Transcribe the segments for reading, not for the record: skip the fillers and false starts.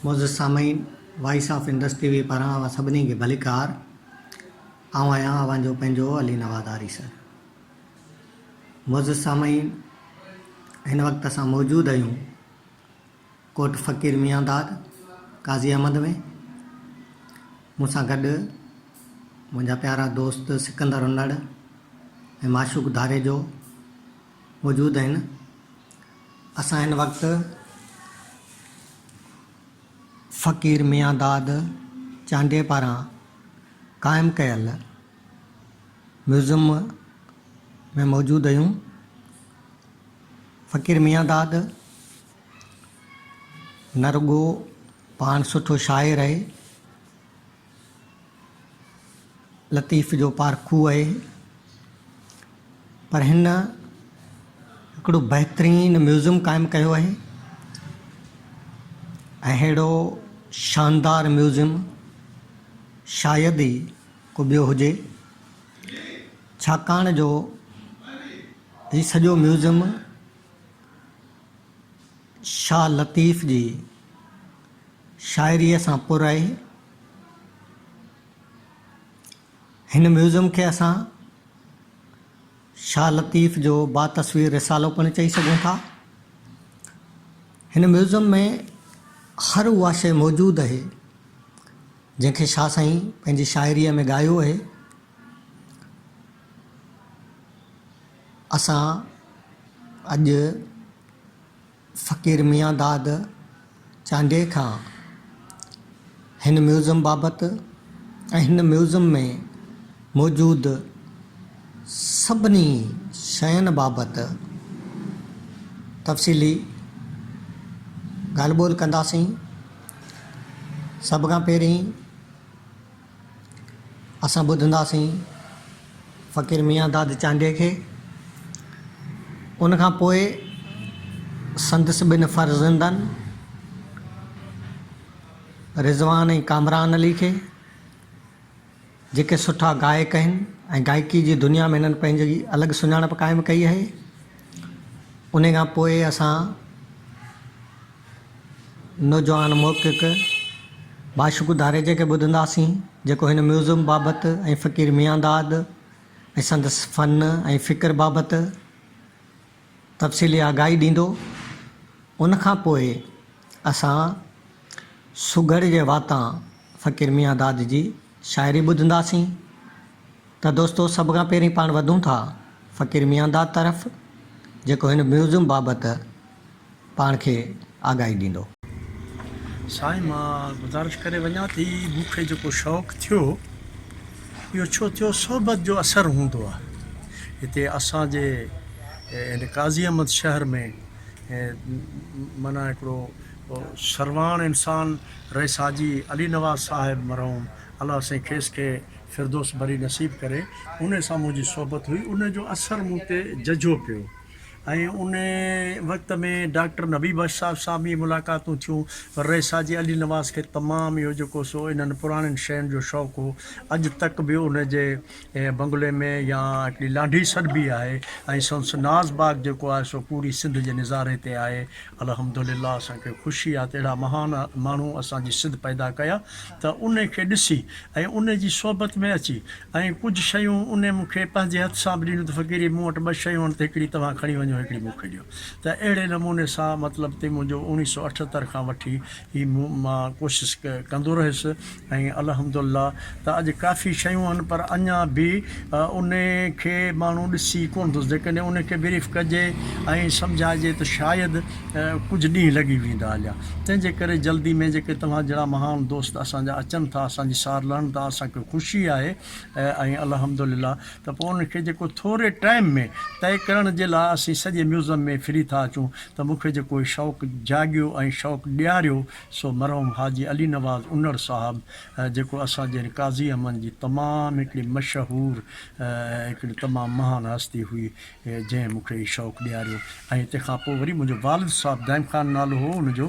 Moz सामईन voice of Indus TV पारां सभिनी खे भलीकार। आऊं आहियां अवांजो पंहिंजो अली नवाज़ सर। मोज़ सामईन हिन वक़्तु असां मौजूदु आहियूं कोट फ़कीर मियांदाद काज़ी अहमद में। मूंसां गॾु मुंहिंजा प्यारा दोस्त सिकंदर उन्नड़ ऐं माशूक धारेजो मौजूदु आहिनि। असां हिन वक़्तु फ़कीर मियांदाद चांडे पारां क़ाइमु कयल म्यूज़ियम में मौजूदु आहियूं। फ़कीर मियांदाद न रुॻो पाण सुठो शाइर आहे, लतीफ़ जो पारखू आहे, पर हिन हिकिड़ो बहितरीनु म्यूज़ियम क़ाइमु कयो आहे ऐं अहिड़ो शानदार म्यूज़ियम शायदि ई को ॿियो हुजे, छाकाणि जो हीउ सॼो म्यूज़ियम शाह लतीफ़ जी शाइरीअ सां पुर आहे। हिन म्यूज़ियम खे असां शाह लतीफ़ जो बातस्वीर रिसालो पिणु चई सघूं था। हिन म्यूज़ियम में हर उहा शइ मौजूदु आहे जंहिंखे शाह साईं पंहिंजी शाइरीअ में ॻायो आहे। असां अॼु फ़कीर मियांदाद चांडे खां हिन म्यूज़ियम बाबति ऐं हिन म्यूज़ियम में मौजूदु सभिनी शयुनि बाबति तफ़सीली ॻाल्हि ॿोल कंदासीं। सभ खां पहिरीं असां ॿुधंदासीं फ़कीर मियांदाद चांडे खे, उन खां पोइ संदसि ॿिनि फ़र्ज़ंदनि रिज़वान ऐं कामरान अली खे, जेके सुठा गायक आहिनि ऐं गायकी जी दुनिया में हिननि पंहिंजी अलॻि सुञाणप क़ाइमु कई आहे। उन खां पोइ असां नौजवान मोहक़िक़ माशूक धारेजे खे ॿुधंदासीं, जेको हिन म्यूज़ियम बाबति ऐं फ़कीर मियांदाद ऐं संदसि फ़न ऐं फ़िक्र बाबति तफ़सीली आगाही ॾींदो। उन खां पोइ असां सुघड़ जे वातां फ़कीर मियांदाद जी शाइरी ॿुधंदासीं। त दोस्तो, सभ खां पहिरीं पाण वधूं था फ़कीर मियांदाद तरफ़, जेको हिन म्यूज़ियम बाबति पाण खे आगाही ॾींदो। साईं, मां गुज़ारिश करे वञा थी, मूंखे जेको शौक़ु थियो इहो छो थियो, सोबत जो असरु हूंदो आहे। हिते असांजे हिन काज़ी अहमद शहर में माना हिकिड़ो सरवान इंसान रईस हाजी अली नवाज़ साहिब मरहूम अलाह साईं खेसि खे फिरदौस भरी नसीब करे, उन सां मुंहिंजी सोबत हुई। उन जो असरु मूं ते जझो पियो ऐं उन वक़्त में डॉक्टर नबी बख्श साहब सां बि मुलाक़ातूं थियूं। पर रईस हाजी अली नवाज़ खे तमामु इहो जेको सो इन्हनि पुराणनि शयुनि जो शौक़ु हो। अॼु तक बि उन जे बंगले में या हिकिड़ी लांढी सॾ बि आहे ऐं संस नाज़ बाग जेको आहे सो पूरी सिंध जे निज़ारे ते आहे। अल्हम्दुलिल्लाह, असांखे ख़ुशी आहे त अहिड़ा महान माण्हू असांजी सिंध पैदा कया। त उन खे ॾिसी ऐं उन जी सोबत में अची ऐं कुझु शयूं उन मूंखे पंहिंजे हथ सां बि ॾिनियूं त फ़कीर मूं वटि ॿ शयूं आहिनि, त हिकिड़ी तव्हां खणी वञो, हिकिड़ी मूंखे ॾियो। त अहिड़े नमूने सां मतिलबु ते मुंहिंजो 1978 खां वठी ही मां कोशिशि कंदो रहियुसि ऐं अल्हम्दुलिल्लाह त अॼु काफ़ी शयूं आहिनि, पर अञा बि उन खे माण्हू ॾिसी कोन थो। जेकॾहिं उन खे ब्रीफ कजे ऐं सम्झाइजे त शायदि कुझु ॾींहं लॻी वेंदा हलिया। तंहिंजे करे जल्दी में जेके तव्हां जहिड़ा महान दोस्त असांजा अचनि था, असांजी सार लहनि था, असांखे ख़ुशी आहे ऐं अल्हम्दुलिल्लाह। त पोइ उनखे जेको थोरे टाइम में तय करण जे लाइ असीं सॼे म्यूज़ियम में फ्री था अचूं, त मूंखे जेको शौक़ु जाॻियो ऐं शौक़ु ॾियारियो सो मरहूम हाजी अली नवाज़ उन्नड़ साहब, जेको असांजे काज़ी अहमद जी तमामु हिकिड़ी मशहूरु हिकिड़ी तमामु महान हस्ती हुई, जंहिं मूंखे इहो शौक़ु ॾियारियो। ऐं तंहिंखां पोइ वरी मुंहिंजो वालिद साहबु दाइम ख़ान नालो हो उनजो,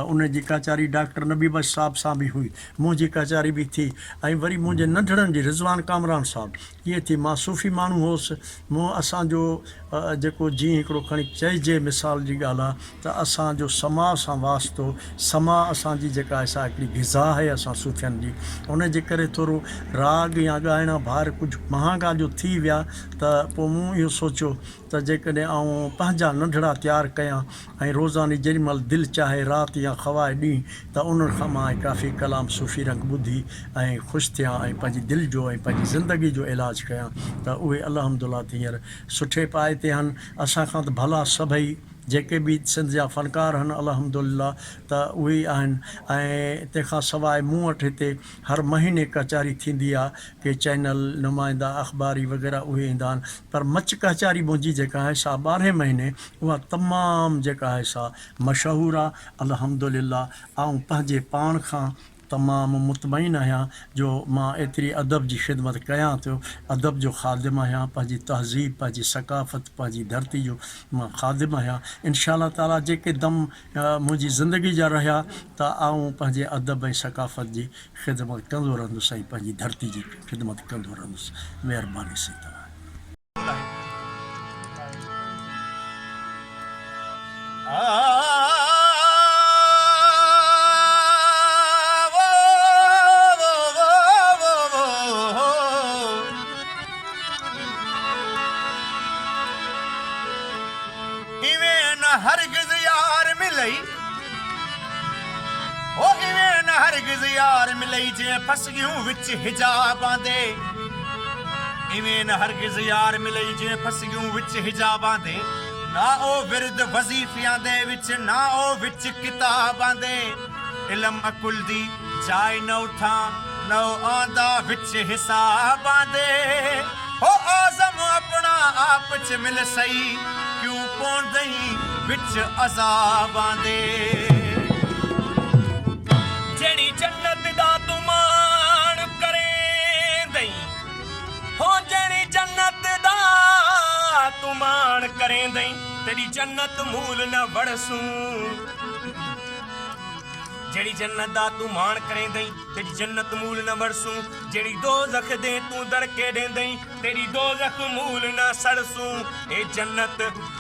उनजी कचारी डॉक्टर नबी बख्श साहब सां बि हुई, मुंहिंजी कचारी बि थी। ऐं वरी मुंहिंजे नंढड़नि जी रिज़वान कामरान साहब, इहे थी। मां सूफ़ी माण्हू हुउसि, मूं असांजो जेको जीअं हिकिड़ो खणी चइजे मिसाल जी ॻाल्हि आहे त असांजो समा सां वास्तो समा असांजी जेका आहे सा हिकिड़ी ग़िज़ा आहे असां सूफ़ियनि जी, उन जे करे थोरो राग या ॻाइणा भार कुझु महांगा जो थी विया त पोइ मूं इहो सोचियो त जेकॾहिं आउं पंहिंजा नंढड़ा तयारु कयां ऐं रोज़ानी जेॾीमहिल दिलि चाहे राति या ख़वाए ॾींहुं त उन्हनि खां मां काफ़ी कलाम सूफ़ी रंग ॿुधी ऐं ख़ुशि थियां ऐं पंहिंजी दिलि जो ऐं पंहिंजी ज़िंदगी जो इलाजु कयां त उहे अल्हम्दुलिल्लाह हींअर सुठे पाए ते आहिनि। असांखां त भला सभई जेके बि सिंध जा फ़नकार आहिनि अल्हम्दुलिल्लाह त उहे ई आहिनि। ऐं तंहिंखां सवाइ मूं वटि हिते हर महीने कचहरी थींदी आहे के चैनल नुमाइंदा अख़बारी वग़ैरह उहे ईंदा आहिनि, पर मच कचहरी मुंहिंजी जेका आहे सा 12 महीने उहा तमामु जेका आहे सा मशहूरु आहे अल्हम्दुलिल्लाह। ऐं पंहिंजे पाण खां तमामु मुतमइन आहियां जो मां एतिरी अदब जी ख़िदमत कयां थो, अदब जो ख़ादिम आहियां, पंहिंजी तहज़ीब पंहिंजी सकाफ़त पंहिंजी धरती जो मां ख़ादिम आहियां। इंशा अल्लाह ताला जेके दम मुंहिंजी ज़िंदगी जा रहिया त आऊं पंहिंजे अदब ऐं सकाफ़त जी ख़िदमत कंदो रहंदुसि ऐं पंहिंजी धरती जी ख़िदमत कंदो रहंदुसि। महिरबानी से तव्हां हरगिज़ यार मिलई ओ इवें न हरगिज़ यार मिलई जे फस गयूं विच हिजाबां दे, इवें न हरगिज़ यार मिलई जे फस गयूं विच हिजाबां दे, ना ओ विरद वजीफियां दे विच ना ओ विच किताबां दे, इल्म अकुल दी जाय न उठा न आंदा विच हिसाबां दे, ओ आज़म अपना आप च मिल सही क्यों पौंदई विच अज़ाबां दे। जेड़ी जन्नत दा तू मान करेंदई हो, जेड़ी जन्नत दा तू मान करेंदई तेरी जन्नत मूल न वड़सूं, जेड़ी जन्नत दा तू मान करेंदई तेरी जन्नत मूल न वरसूं, जेड़ी दोज़ख दे तू दड़के देंदई तेरी दोज़ख मूल न सड़सूं, ए जन्नत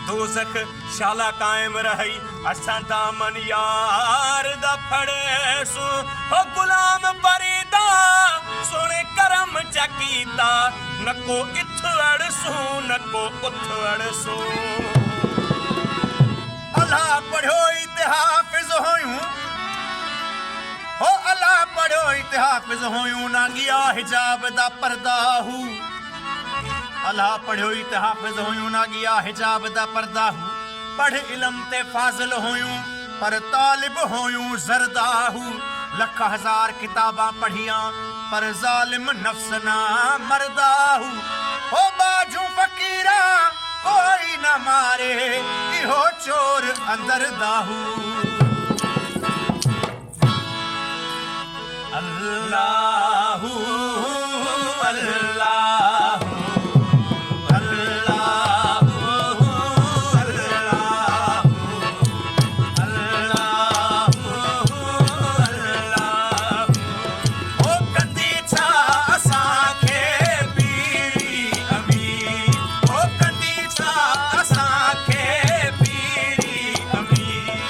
दोज़ख शाला कायम रही असां दामन यार दा फड़ेसूं, ओ गुलाम फरीदा सोने करम चकीता न को इथ अड़सूं न को उथ अड़सूं। अल्लाह पढ़ो इतिहाफ़िज़ होयूं हो, अल्लाह पढ़ो इतिहाफ़िज़ होयूं ना गिया हिजाब दा पर्दा हू, अल्लाह पढ़ो इतिहाफ़िज़ होयूं ना गिया हिजाब दा पर्दा हू, पढ़ इल्म ते फाज़िल होयूं पर तालिब होयूं ज़रदा हू, लख हज़ार किताबां पढ़ियां पर ज़ालिम नफ्स ना मरदा हू, हो बाजू फ़कीरा कोई न मारे इहो चोर अंदर दाहू। अल्लाहू अल्लाहू अल्लाहू अल्लाहू अल्लाहू अल्लाहू, ओ कंदी छा असांखे पीरी अमीर, ओ कंदी छा असांखे पीरी अमीर,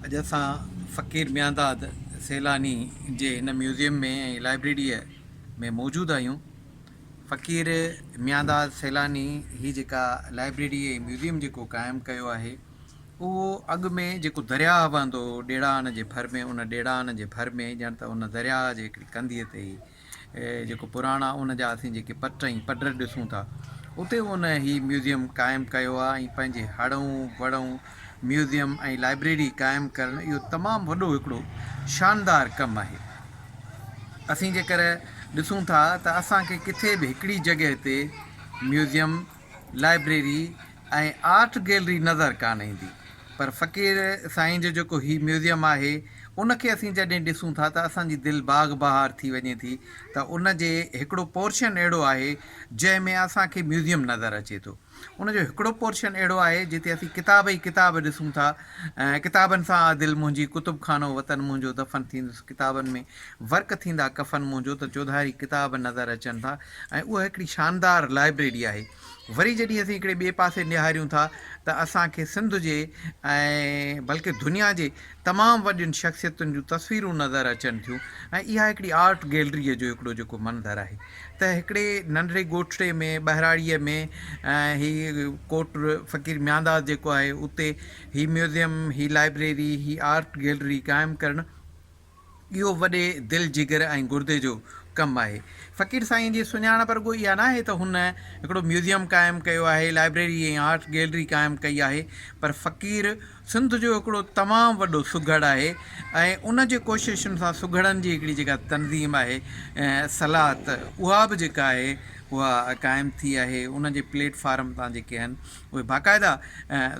अॼु असां फ़क़ीर मियांदाद सैलानी जे हिन म्यूज़ियम में ऐं लाइब्रेरीअ में मौजूदु आहियूं। फ़क़ीर मियांदाद सैलानी ही जेका लाइब्रेरी ऐं म्यूज़ियम जेको क़ाइमु कयो आहे उहो अॻु में जेको दरिया वहंदो हो ॾेड़ान जे भर में, उन ॾेड़ान जे भर में ॼण त उन दरिया जे हिकिड़ी कंधीअ ते ई जेको पुराणा उन जा असीं जेके पट ॾिसूं था उते उन ही म्यूज़ियम क़ाइमु कयो आहे। ऐं पंहिंजे हड़ूं वड़ूं म्यूज़ियम ऐं लाइब्रेरी क़ाइमु करणु इहो तमामु वॾो हिकिड़ो शानदार कमु आहे। असीं जेकर ॾिसूं था त असांखे किथे बि हिकिड़ी जॻह ते म्यूज़ियम, लाइब्रेरी ऐं आर्ट गैलरी नज़र कान ईंदी, पर फ़क़ीर साईं जो जेको ही म्यूज़ियम आहे उनखे असीं जॾहिं ॾिसूं था त असांजी दिलि बाग़ बहार थी वञे थी त उन जे हिकिड़ो पोर्शन अहिड़ो आहे जंहिंमें असांखे म्यूज़ियम नज़र अचे थो। उनजो हिकिड़ो पोर्शन अहिड़ो आहे जिते असीं किताब ई किताब ॾिसूं था। किताबनि सां दिलि मुंहिंजी, कुतुब खानो वतन मुंहिंजो, दफ़न थींदुसि किताबनि में, वर्क थींदा कफ़न मुंहिंजो, त चौधारी किताब नज़र अचनि था ऐं उहा हिकिड़ी शानदार लाइब्रेरी आहे। वरी जॾहिं असीं हिकिड़े ॿिए पासे निहारियूं था त असांखे सिंध जे ऐं बल्कि दुनिया जे तमामु वॾियुनि शख़्सियतुनि जूं तस्वीरूं नज़र अचनि थियूं ऐं इहा हिकिड़ी आर्ट गैलरीअ जो हिकिड़ो जेको मंदरु आहे। त हिकिड़े नंढड़े ॻोठड़े में, ॿहिराड़ीअ में ही कोट फ़क़ीर मियांदाद जेको आहे उते ही म्यूज़ियम, ही लाइब्रेरी, ही आर्ट गैलरी क़ाइमु करणु इहो वॾे दिलि जिगर ऐं गुर्दे जो कमु आहे। फ़क़ीर साईं जी सुञाणप रुॻो इहा न आहे त हुन हिकिड़ो म्यूज़ियम क़ाइमु कयो आहे, लाइब्रेरी ऐं आर्ट गैलरी क़ाइमु कई आहे, पर फ़क़ीर सिंध जो हिकिड़ो तमामु वॾो सुघड़ आहे ऐं उन जे कोशिशुनि सां सुघड़नि जी हिकिड़ी जेका तनज़ीम आहे सलात, उहा बि जेका आहे उहा क़ाइमु थी आहे। उन जे प्लेटफार्म तां जेके आहिनि उहे बाक़ाइदा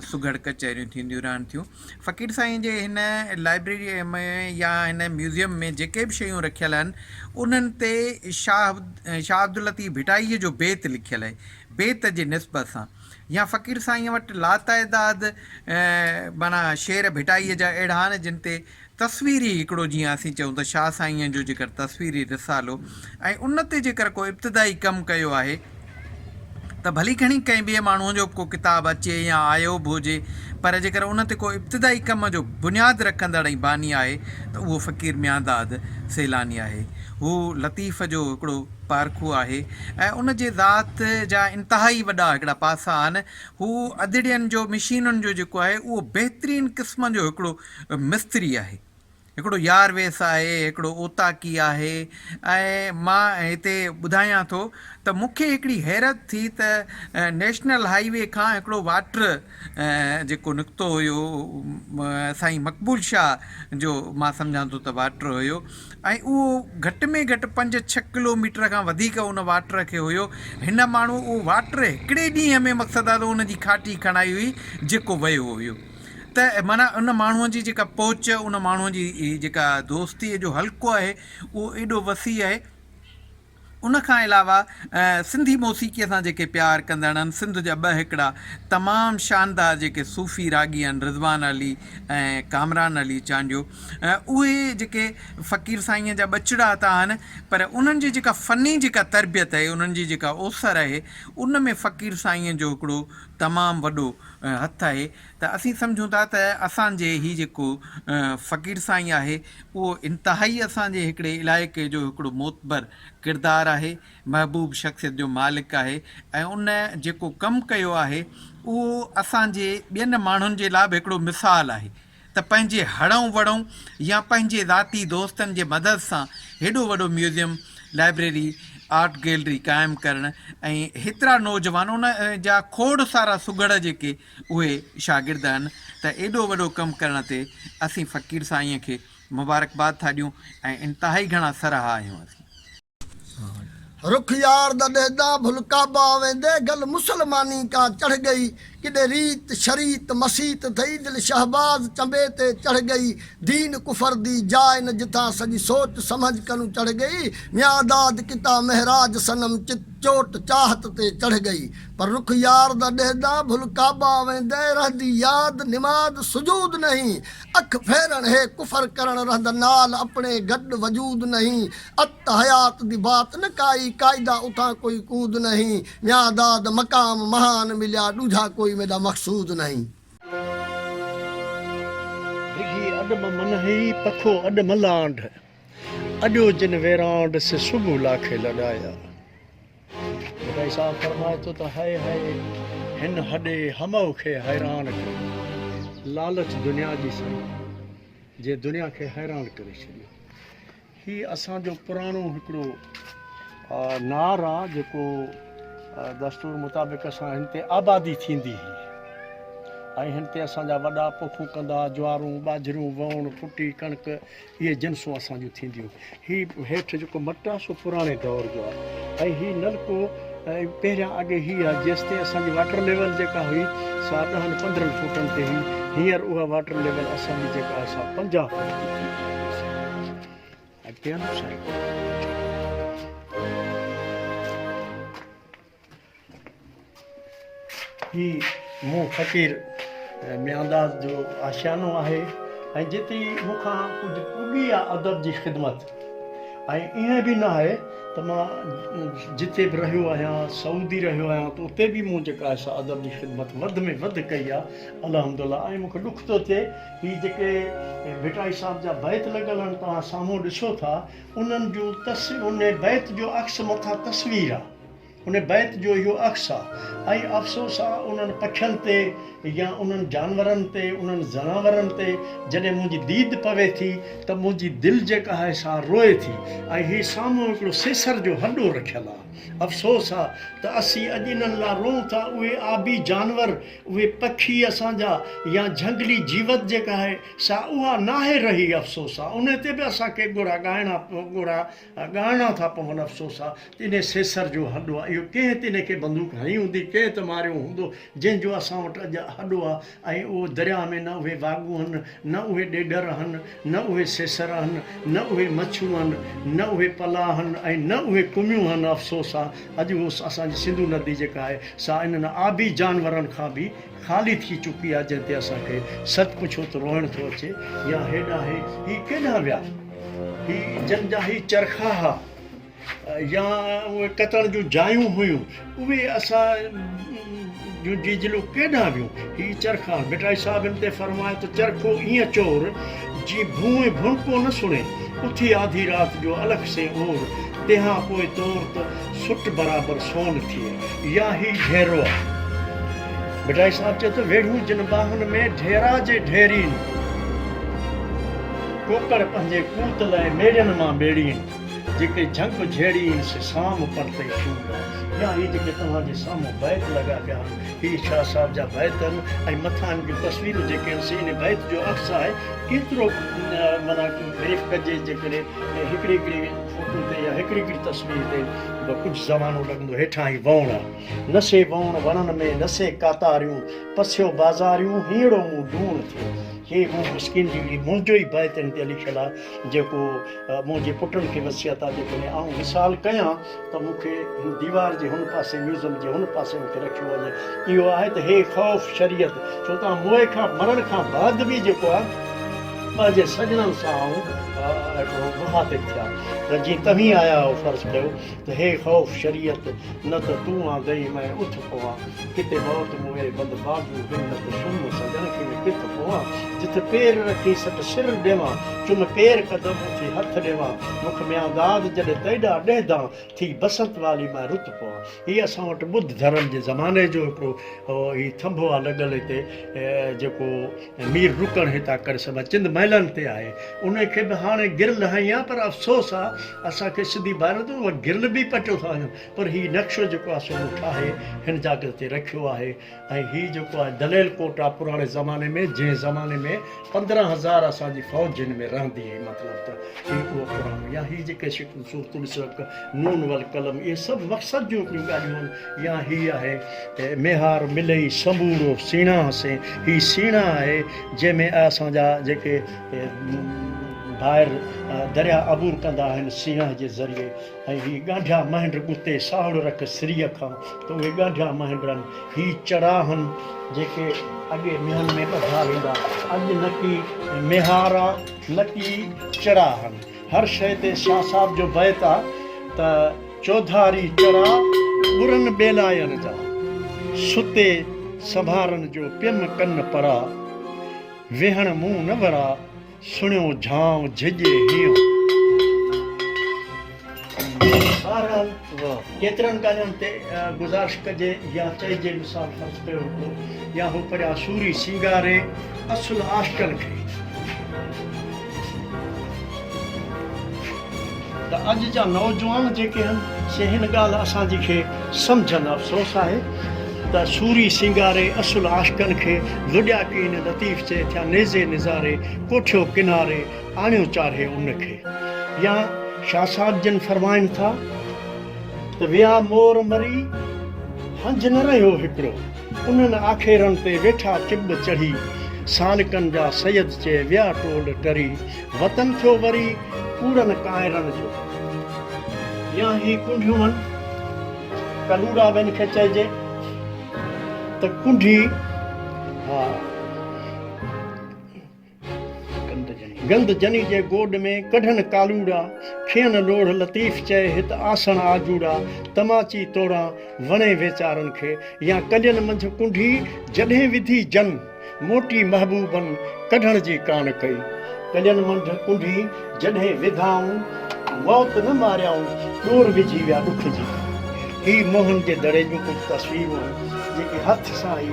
सुघड़ कचहरियूं थींदियूं रहनि थियूं। फ़क़ीर साईं जे हिन लाइब्रेरीअ में या हिन म्यूज़ियम में जेके बि शयूं रखियल आहिनि उन्हनि ते शाह अब्दुल लतीफ़ भिटाईअ जो बेत लिखियलु आहे। बेत जे निस्बत सां या फ़क़ीर साईं वटि लातइदाद माना शेर भिटाईअ जा अहिड़ा आहिनि जिन ते तस्वीरी हिकिड़ो, जीअं असीं चऊं त शाह साईं जो जेकर तस्वीरी रिसालो ऐं उन ते जेकर को इब्तिदाई कमु कयो आहे त भली घणी कंहिं ॿिए माण्हूअ जो को किताबु अचे या आयो बि हुजे, पर जेकर उन ते को इब्तिदाई कम जो बुनियादु रखंदड़ ऐं बानी आहे त उहो फ़क़ीर मियांदाद सैलानी आहे। हू लतीफ़ जो हिकिड़ो पारखू आहे ऐं उन जे ज़ात जा इंतिहाई वॾा हिकिड़ा पासा आहिनि। हू अदिड़ियुनि जो, मशीनुनि जो जेको आहे उहो बहितरीनु क़िस्म जो हिकिड़ो मिस्त्री आहे, हिकिड़ो यारवेस आहे, हिकिड़ो ओताकी आहे। ऐं मां हिते ॿुधायां थो त मूंखे हिकिड़ी हैरत थी त नेशनल हाईवे खां हिकिड़ो वाटर जेको निकितो हुयो साईं मक़बूल शाह जो, मां सम्झां थो त वाटर हुयो ऐं उहो घटि में घटि 5-6 किलोमीटर खां वधीक उन वाटर खे हुयो। हिन माण्हू उहो वाटर हिकिड़े ॾींहं में मक़सदु आहे त उन जी खाटी खणाई हुई जेको वियो हुयो। त माना उन माण्हूअ जी जेका पहुच, उन माण्हूअ जी जेका दोस्तीअ जो हल्को आहे उहो एॾो वसी आहे। उन खां अलावा सिंधी मौसीक़ीअ सां जेके प्यारु कंदड़ आहिनि, सिंध जा ॿ हिकिड़ा तमामु शानदार जेके सूफ़ी रागी आहिनि, रिज़वान अली ऐं कामरान अली चांडियो, उहे जेके फ़क़ीर साईंअ जा ॿचिड़ा त आहिनि, पर उन्हनि जी जेका फ़नी जेका तरबियत आहे, उन्हनि जी जेका ओसर आहे, उन में फ़क़ीर साईंअ जो हिकिड़ो तमामु वॾो हथु आहे। त असीं सम्झूं था त असांजे ही जेको फ़क़ीर साईं आहे उहो इंतिहाई असांजे हिकिड़े इलाइक़े जो हिकिड़ो मोतबर किरदारु आहे, महबूब शख़्सियत जो मालिक आहे ऐं उन जेको कमु कयो आहे उहो असांजे ॿियनि माण्हुनि जे लाइ बि हिकिड़ो मिसाल आहे त पंहिंजे हड़ूं वड़ूं या पंहिंजे ज़ाती दोस्तनि जे मदद सां हेॾो वॾो म्यूज़ियम, लाइब्रेरी, आर्ट गैलरी क़ाइमु करणु ऐं हेतिरा नौजवान उन जा खोड़ सारा सुघड़ जेके उहे शागिर्द आहिनि, त एॾो वॾो कमु करण ते असीं फ़क़ीर साईंअ खे मुबारकबाद था ॾियूं ऐं इंतिहाई घणा सराहा आहियूं। रुख यार दा देदा भुलकाबा वेंदे गल मुसलमानी का चढ़ गई, किडे रीत शरीत मसीत थई दिल शहबाज चंबे ते चढ़ गई, दीन कुफर दी जाए न जिथा सजी सोच समझ कनु चढ़ गई, मियांदाद किता महराज सनम चित चोट चाहत ते चढ़ गई। पर रुख यार दा देदा भुलकाबा वेंदे रहदी याद निमाज सुजूद नहीं, अख फेरण है कुफर करण रहद नाल अपने गड वजूद नहीं, अत हयात दी बात न काई कायदा उठा कोई कूद नहीं, मियांदाद मकाम महान मिलिया दूजा कोई मेरा मकसूद नहीं। अॾु मन ही पखो अॾु मलांड अॼो जिन वेरांड से सुबुह लाखे लॾाया भाई साहब फरमाए थो त हाय हाय हिन हॾे हमो खे हैरान कयो लालच दुनिया जी साईं जे दुनिया खे हैरान करे छॾियो ही असांजो पुराणो हिकिड़ो नार आहे जेको दस्तूर मुताबिक़ असां हिन ते आबादी थींदी हुई ऐं हिन ते असांजा वॾा पोखूं कंदा ज्वारूं ॿाजरूं वण फुटी कणिक इहे जिन्सूं असांजूं थींदियूं हीउ हेठि जेको मट आहे सो पुराणे दौर जो आहे ऐं हीउ नलको पहिरियां अॻे हीअ आहे जेसि ताईं असांजी वाटर लेवल जेका हुई सा 10-15 फुटनि ते हुई हींअर उहा वाटर लेवल असांजी जेका आहे सा 50 फुट अॻिते ही मूं फ़क़ीर मियांदाद जो आशियानो आहे ऐं जेतिरी मूंखां कुझु पुॻी आहे अदब जी ख़िदमत ऐं ईअं बि न आहे त मां जिते बि रहियो आहियां सऊदी रहियो आहियां त उते बि मूं जेका आहे सा अदब जी ख़िदमत वधि में वधि कई आहे अल्हम्दुलिल्लाह ऐं मूंखे ॾुख थो थिए ही जेके भिटाई साहिब जा बैत लॻल आहिनि तव्हां साम्हूं ॾिसो था उन्हनि जो उन बैत जो अक्स मथां तस्वीर आहे उन बैत जो इहो अक्स आहे ऐं अफ़सोस आहे उन्हनि पखियुनि ते या उन्हनि जानवरनि ते उन्हनि ज़नावरनि ते जॾहिं मुंहिंजी दीद पवे थी त मुंहिंजी दिलि जेका आहे सा रोए थी ऐं हीउ साम्हूं हिकिड़ो सेसर जो हॾो रखियलु आहे अफ़सोस आहे त असीं अॼु इन्हनि लाइ रोऊं था उहे आबी जानवर उहे पखी असांजा या झंगली जीवत जेका आहे सा उहा नाहे रही अफ़सोस आहे उन ते बि असांखे ॻोड़ा ॻाइणा था पवनि अफ़सोस आहे त इन सेसर जो हॾो आहे इहो कंहिं ते इन खे बंदूक हणी हूंदी कंहिं त मारियो हूंदो जंहिंजो असां वटि अॼु हॾो आहे ऐं उहो दरिया में न उहे वागू आहिनि न उहे ॾेडर आहिनि न उहे सेसर आहिनि न उहे मच्छूं आहिनि न उहे पला आहिनि ऐं न उहे कुमियूं आहिनि अफ़सोस आहे अॼु उहो असांजी सिंधू नदी जेका आहे सा इन्हनि आबी जानवरनि खां बि ख़ाली थी चुकी आहे जंहिं ते असांखे सच पुछो त रोअण थो अचे या हेॾां ही केॾां विया ही जन जा ही चरखा हुआ या उहे कतण जूं जायूं हुयूं उहे असां जूं जीजलूं केॾां वियूं ही चरखा भिटाई साहिब हिन ते फरमाए त चरखो ईअं चोर जी भूए भुणको न सुणे उथी आधी राति जो अलॻि से ओर तंहिंखां पोइ तौर त सुट बराबरि सोन थिए या ही ढेरो आहे भिटाई साहिब चए त वेढ़ूं जिन बाहुनि में ढेरा जे ढेरीन कोकड़ पंहिंजे कूत लाइ मेड़ियुनि मां ॿेड़ीनि जेके झंग झेड़ीनि से साम परते छूंदा या ही जेके तव्हांजे साम्हूं बैत लॻा पिया आहिनि ही शाह साहिब जा बैत आहिनि ऐं मथां हिन जूं तस्वीरूं जेके आहिनि इन बैत जो अक्स आहे केतिरो माना ब्रीफ कजे जेकॾहिं हिकिड़ी हिकिड़ी फोटो ते या हिकिड़ी हिकिड़ी तस्वीर ते कुझु ज़मानो लॻंदो हेठां ई वण आहे नसे वण वणनि में नसे कातारियूं पसियो बाज़ारियूं हीअड़ो मूं ढूंढ थियो हे हू मिसकिन जी मुंहिंजो ई बैत हिन ते लिखियलु आहे जेको मुंहिंजे पुटनि खे वसियत आहे जेकॾहिं आउं मिसाल कयां त मूंखे हिन दीवार जे हुन पासे म्यूज़ियम जे हुन पासे मूंखे रखियो वञे इहो आहे त हे ख़ौफ़ शरीयत छो त मोए खां मरण खां बाद बि जेको आहे पंहिंजे सजननि सां हिकिड़ो मुखातिब थिया त जीअं तव्हीं आया हो फ़र्ज़ु कयो त हे ख़ौफ़ शरीयत न त तूं आहे दही मैं उथ पोयां किथे मौत मुए बंद बाजू बिन न त सुन सजन खे बि किथ पोयां जिथे पेर रखी सट सिर ॾियां चुम पेर कदम उथी हथ ॾियां मुख में दाद जॾहिं तेॾा ॾेहदां थी बसंत वाली मां रुत पोयां हीअ असां वटि ॿुध धर्म जे ज़माने जो हिकिड़ो हीउ थंभो आहे लॻल हिते जेको मीर रुकण हितां करे सघां चिंद महलनि ते आहे उन खे बि हाणे गिरल हई आहे पर अफ़सोस आहे असांखे सिधी ॿाहिरि त उहा गिरल बि पटियो था वञनि पर हीउ नक्शो जेको आहे सो ठाहे हिन जाइ ते रखियो आहे ऐं हीउ जेको आहे दलेल कोट आहे पुराणे ज़माने में जंहिं ज़माने में 15,000 असांजी फ़ौज जिन में रहंदी हुई मतिलबु त हीउ उहो पुराणो या हीअ जेके सूरतुल सक नून वल कलम इहे सभु मक़सद जूं हिकिड़ियूं ॻाल्हियूं आहिनि या हीअ आहे मेहार मिलई समूरो सीणा से हीउ सीणा आहे जंहिंमें असांजा जेके ॿाहिरि दरिया अबूर कंदा आहिनि सींहं जे ज़रिए ऐं हीअ ॻांढिया महंड गुते साहुड़ रख सिरीअ खां त उहे ॻांढिया महंडनि हीअ चढ़ाहनि जेके अॻे मींहनि में ॿधा वेंदा अॼु न की मेहार आहे न की चढ़ाहनि हर शइ ते शाह साहिब जो बैत आहे त चौधारी चढ़ा ॿुरनि ॿेलायनि जा सुते संभारनि जो पियम कन परा वेहण मुंहुं न भरा सुणियो झांव झिजे हियो बहरहाल केतिरनि ॻाल्हियुनि ते गुज़ारिश कजे या चइजे मिसाल फ़र्ज़ कयो तो या हू परिया सूरी सिंगारे असुल आशिकनि खे त अॼु जा नौजवान जेके आहिनि से हिन ॻाल्हि असांजी खे सम्झनि अफ़सोस आहे त सूरी सिंगारे असुल आशिकनि खे लुॾिया कीन लतीफ़ चए थिया नेज़े निज़ारे कोठियो किनारे आणियो चाढ़े उनखे या शाह साहब जिन फरमाइनि था त विया मोर मरी हंज न रहियो हिकिड़ो उन्हनि आखेरनि ते वेठा चिब चढ़ी सालकनि जा सैद चए विया टोल टरी वतन थियो वरी कूड़नि काइरनि जो या ही कुंडियूं आहिनि कलूड़ा बि हिन खे चइजे त कुंडी हा गंद जनी जे गोड में कढनि कालूड़ा खेन लोढ़ लतीफ़ चए हित आसण आजूड़ा तमाची तोड़ा वणे वेचारनि खे या कलियनि मंझि कुंडी जॾहिं विधी जन मोटी महबूबनि कढण जी कान कई कलियनि मंझि कुंडी जॾहिं विधाऊं मौत न मारियाऊं ॾोर विझी विया ॾुख जी ही मोहन जे दड़े जूं कुझु तस्वीरूं जेके हथ सां ई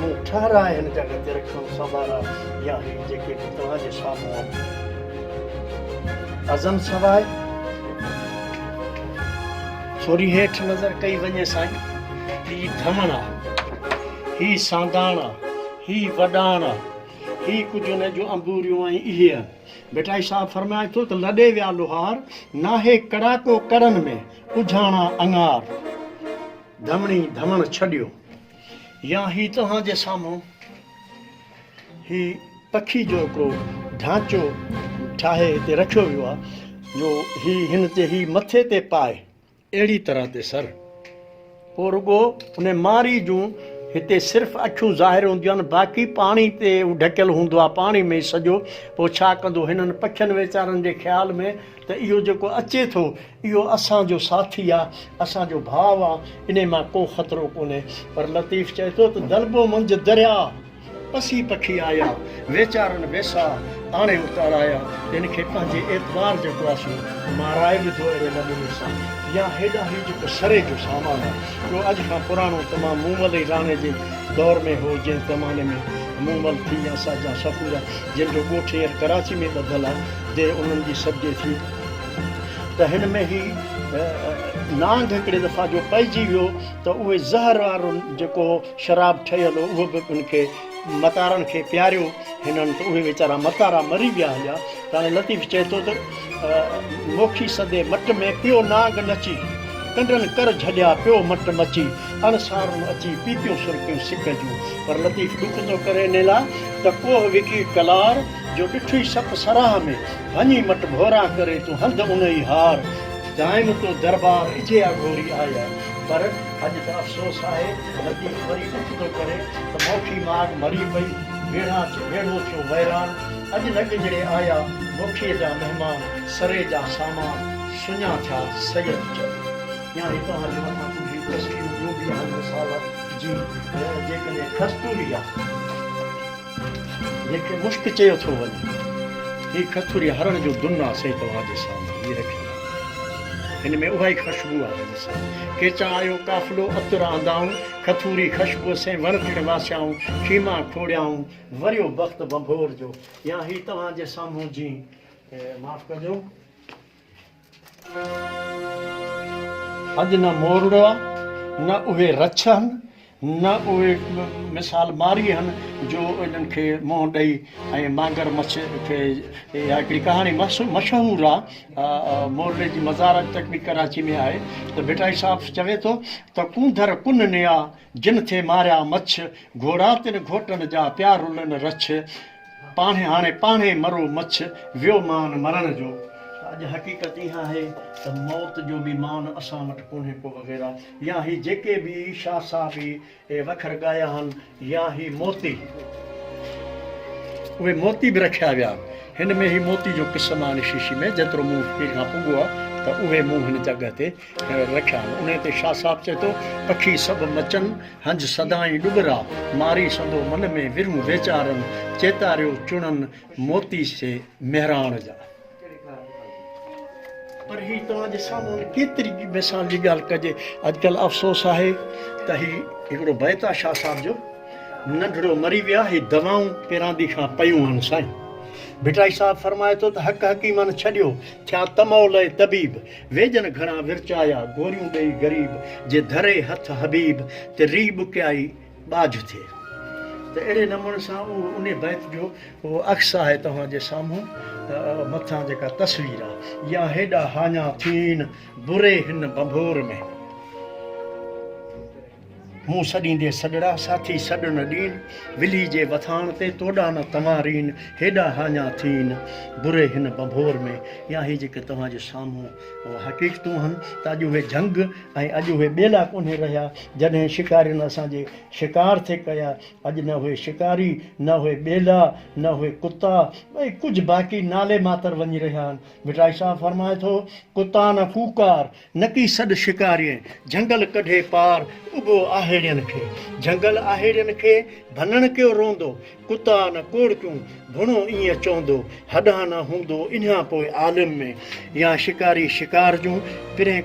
मूं ठाराए हिन जॻह ते रखियो संभाला या ही जेके तव्हांजे साम्हूं अज़म सवाइ थोरी हेठि नज़र कई वञे साईं ही धमण आहे ही सांदाण आहे ही वॾाण आहे ही कुझु हुन जूं अंबूरियूं ऐं इहे बेटाई साहब फरमाए थो त लॾे विया लोहार नाहे कड़ाको कड़नि में उझाणा अंगार धमणी धमण छॾियो या ही तव्हांजे साम्हूं ही पखी जो हिकिड़ो ढांचो ठाहे हिते रखियो वियो आहे जो ही हिन ते ही मथे ते पाए अहिड़ी तरह ते सर पोइ रुॻो उन मारी जूं हिते सिर्फ़ु अखियूं ज़ाहिर हूंदियूं आहिनि बाक़ी पाणी ते हू ढकियलु हूंदो आहे पाणी में सॼो पोइ छा कंदो हिननि पखियुनि वीचारनि जे ख़्याल में त इहो जेको अचे थो इहो असांजो साथी आहे असांजो भाउ आहे इन मां को ख़तरो कोन्हे पर लतीफ़ चए थो त दलबो मंझि दरिया पसी पखी आया वेचारनि वेसा आणे उताराया इन खे पंहिंजे एतबार जेको आहे सो माराए विधो अहिड़े नमूने सां या हेॾा ही जेको सरे जो सामान आहे जो अॼु खां पुराणो तमामु मूमल ई राणे जे दौर में हो जंहिं ज़माने में मूमल थी असांजा सफ़ूर जिन जो ॻोठु हींअर कराची में ॿधल आहे जे उन्हनि जी सब्जे थी त हिन में ही नांग हिकिड़े दफ़ा जो पइजी वियो त उहे ज़हर वारो जेको शराब ठहियल हो उहो बि उनखे मतारनि खे पियारियो हिननि त उहे वीचारा मतारा मरी विया हुआ त हाणे लतीफ़ चए थो त मोखी सदे मट में पियो नांग नची कंडनि कर झॾिया पियो मट मची अणसारुनि अची पीतियूं सुरकियूं सिक जूं पर लतीफ़ ॾुख थो करे इन लाइ त कोह विकी कलार जो ॾिठी सप सराह में वञी मट भोरा करे तूं हंध उन ई हार जाइम तो दरबार इजे अघोरी आया पर अॼु त अफ़सोस आहे लतीफ़ वरी ॾुख थो करे त मोखी माग मरी पई भेड़ा भेड़ो थियो वैरान अॼु न गुज़रे आया मोखीअ जा महिमान सरे जा सामान सुञा थिया सैद चयो या हितां हली वठां तुंहिंजी तस्वीरूं ॿियूं बि आहिनि मिसाल जी जेकॾहिं खस्तूरी आहे जंहिंखे मुश्क चयो थो वञे हीअ खस्तूरी हरण जो दुन आहे से तव्हांजे साम्हूं हीअ रखी हिन में उहा ई ख़ुशबू आहे केचा आयो काफ़िलो अतुर आंदाऊं खथूरी ख़ुशबू से वण टिण वासियाऊं खीमा खोड़ियाऊं वरियो बख़्त बंभोर जो या ही तव्हांजे साम्हूं जी माफ़ कजो अॼु न मोरड़ो आहे न उहे रछ आहिनि न उहे मिसाल मारी आहिनि जो इन्हनि खे मुंहुं ॾेई ऐं मांगर मछ खे इहा हिकिड़ी कहाणी मशहूरु आहे मोरड़े जी मज़ारत तक बि कराची में आहे त बेटाई साहब चवे थो त कूंधर कुन निया जिन थे मारिया मछ घोड़ा तिन घोटनि जा प्यार रुलनि रछ पाणे हाणे पाणे मरो मछ वियो मान मरण जो अॼु हक़ीक़त इहा आहे त मौत जो बि मान असां वटि कोन्हे को वग़ैरह या ही जेके बि शाह साहब बि वखर ॻाया आहिनि या ही मोती उहे मोती बि रखिया विया हिन में ही मोती जो क़िस्म आहे शीशी में जेतिरो मूं खां पुॻो आहे त उहे मूं हिन जॻह ते रखिया आहिनि। उन ते शाह साहिबु चए थो पखी सभु मचनि हंज सदाई डुबरा मारी संदो मन में विरूं वेचारनि चेतारियो चुणनि मोती से मेहराण जा। पर ही तव्हांजे साम्हूं केतिरी मिसाल जी ॻाल्हि कजे। अॼुकल्ह अफ़सोस आहे त हिकिड़ो बैत आहे शाह साहिब जो, नंढड़ो मरी विया, ही दवाऊं पहिरां दी खां पयूं आहिनि साईं। भिटाई साहिबु फरमाए थो त हक़ हकीमनि छॾियो थिया तमौल तबीब वेजन घणा विरचाया गोरियूं ॾेई ग़रीब जे धरे हथ हबीब ते री बुकियाई बाज थिए। त अहिड़े नमूने सां उन बैत जो उहो अक्स आहे तव्हांजे साम्हूं मथां जेका तस्वीर आहे। या हेॾा हाञा थीन बुरे हिन बंभोर में मूं सॾींदे सॾड़ा साथी सॾ न ॾीन विली जे वथाण ते तोॾा न तमारीन हेॾा हाञा थीन बुरे हिन बंभोर में। या ही जेके तव्हांजे साम्हूं हक़ीक़तूं आहिनि त अॼु उहे झंग ऐं अॼु उहे ॿेला कोन्हे रहिया। जॾहिं शिकारियुनि असांजे शिकार थे कया, अॼु न उहे शिकारी न उहे ॿेला न उहे कुता, भई कुझु बाक़ी नाले मातर वञी रहिया आहिनि। मिठाई साहिबु फरमाए थो कुता न फूकार न की सॾु शिकारीअ झंगल कढे पार उगो आहेड़ियनि खे झंगल आहेड़ियनि खे भनण कयो रोंदो कुता न कोड़कियूं भुणो ईअं चवंदो हॾा न हूंदो इन्हा पोइ आलिम में। या शिकारी शिकार जूं पिरें